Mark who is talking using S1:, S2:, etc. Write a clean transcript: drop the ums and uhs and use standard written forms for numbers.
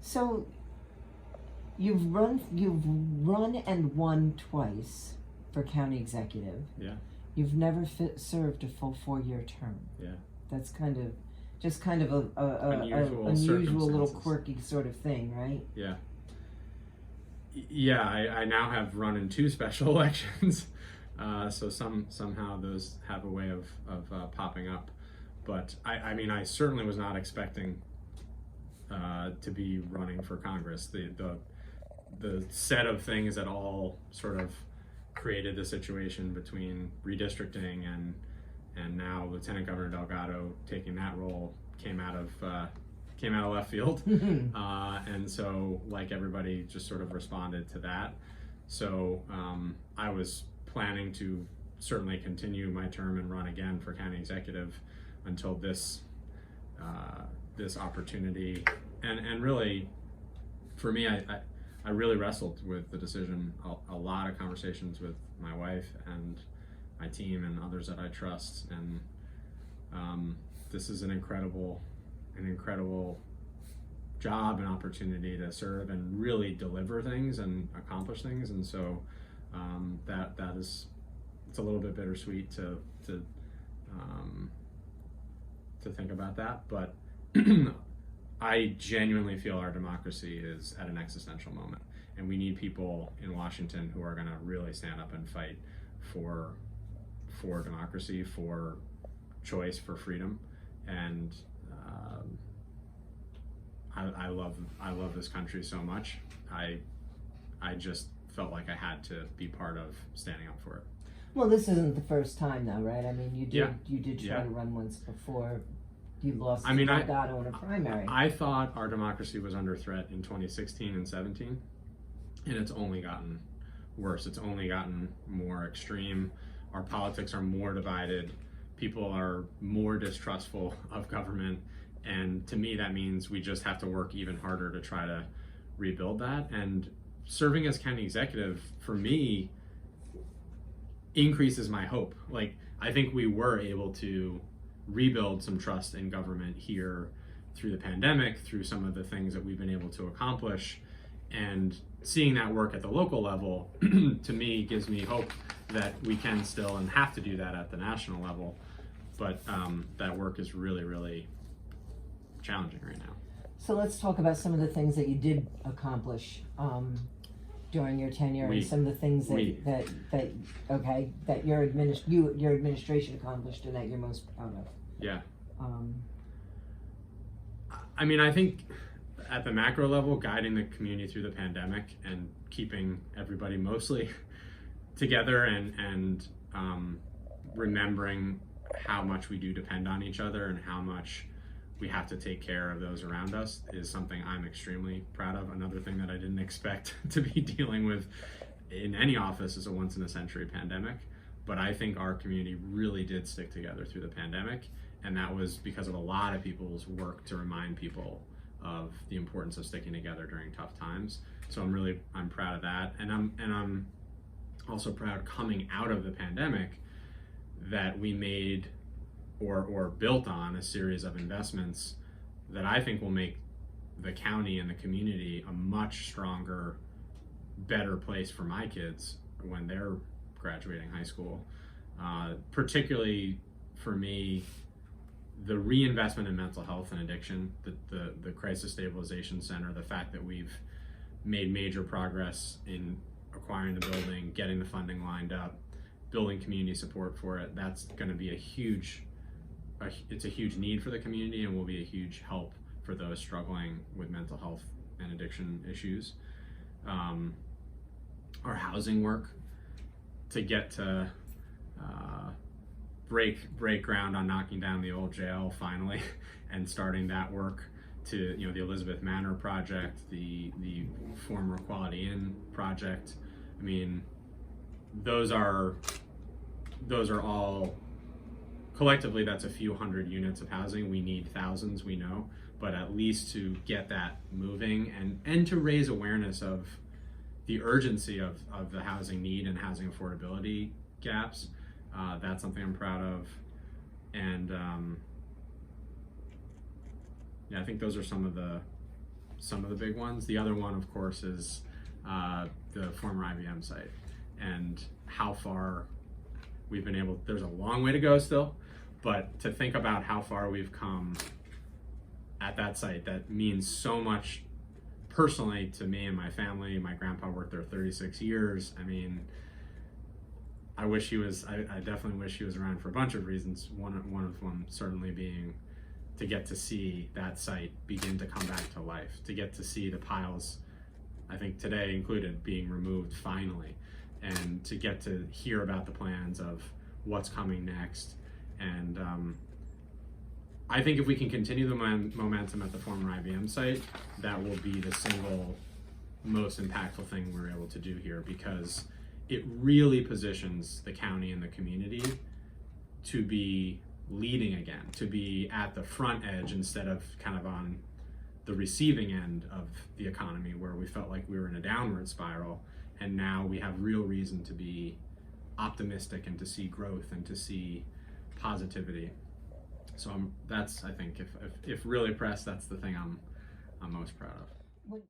S1: So you've run and won twice for county executive.
S2: Yeah.
S1: You've never served a full 4-year term.
S2: Yeah.
S1: That's kind of a
S2: Unusual
S1: little quirky sort of thing, right?
S2: Yeah. Yeah, I now have run in 2 special elections, so somehow those have a way of popping up. But I mean, I certainly was not expecting to be running for Congress. The set of things that all sort of created the situation between redistricting and now Lieutenant Governor Delgado taking that role came out of left field. And so, like everybody, just sort of responded to that. So I was planning to certainly continue my term and run again for county executive until this opportunity. And really, for me, I really wrestled with the decision. A lot of conversations with my wife and my team and others that I trust. And this is an incredible job and opportunity to serve and really deliver things and accomplish things. And so that is, it's a little bit bittersweet to think about that, but I genuinely feel our democracy is at an existential moment, and we need people in Washington who are going to really stand up and fight for democracy, for choice, for freedom. And I love this country so much. I just felt like I had to be part of standing up for it.
S1: Well, this isn't the first time, though, right? I mean, you did try
S2: Yeah.
S1: to run once before. You lost
S2: I mean,
S1: Delgado in a primary.
S2: I thought our democracy was under threat in 2016 and 17, and it's only gotten worse. It's only gotten more extreme. Our politics are more divided. People are more distrustful of government. And to me, that means we just have to work even harder to try to rebuild that. And serving as county executive, for me, increases my hope. Like, I think we were able to rebuild some trust in government here through the pandemic, through some of the things that we've been able to accomplish. And seeing that work at the local level, to me, gives me hope that we can still and have to do that at the national level. But that work is really, really challenging right now.
S1: So let's talk about some of the things that you did accomplish during your tenure, and some of the things that your administration accomplished and that you're most proud of.
S2: Yeah. I mean, I think at the macro level, guiding the community through the pandemic and keeping everybody mostly together and remembering how much we do depend on each other and how much we have to take care of those around us is something I'm extremely proud of. Another thing that I didn't expect to be dealing with in any office is a once-in-a-century pandemic. But I think our community really did stick together through the pandemic, and that was because of a lot of people's work to remind people of the importance of sticking together during tough times. So I'm proud of that, and I'm also proud coming out of the pandemic that we made or built on a series of investments that I think will make the county and the community a much stronger, better place for my kids when they're graduating high school. Particularly for me, the reinvestment in mental health and addiction, the Crisis Stabilization Center, the fact that we've made major progress in acquiring the building, getting the funding lined up, building community support for it, that's going to be it's a huge need for the community and will be a huge help for those struggling with mental health and addiction issues. Our housing work, to get to break ground on knocking down the old jail finally and starting that work, to the Elizabeth Manor project, the former Quality Inn project. I mean, those are all collectively, that's a few hundred units of housing. We need thousands, we know, but at least to get that moving and to raise awareness of the urgency of the housing need and housing affordability gaps. That's something I'm proud of. And I think those are some of the some of the big ones. The other one, of course, is the former IBM site, and how far we've been able. There's a long way to go still, but to think about how far we've come at that site, that means so much personally to me and my family. My grandpa worked there 36 years. I mean, I wish he was, I definitely wish he was around for a bunch of reasons. One of them certainly being to get to see that site begin to come back to life, to get to see the piles, I think today included, being removed finally, and to get to hear about the plans of what's coming next. And I think if we can continue the momentum at the former IBM site, that will be the single most impactful thing we're able to do here, because it really positions the county and the community to be leading again, to be at the front edge instead of kind of on the receiving end of the economy, where we felt like we were in a downward spiral. And now we have real reason to be optimistic and to see growth and to see positivity. So that's, I think, if really pressed, that's the thing I'm most proud of.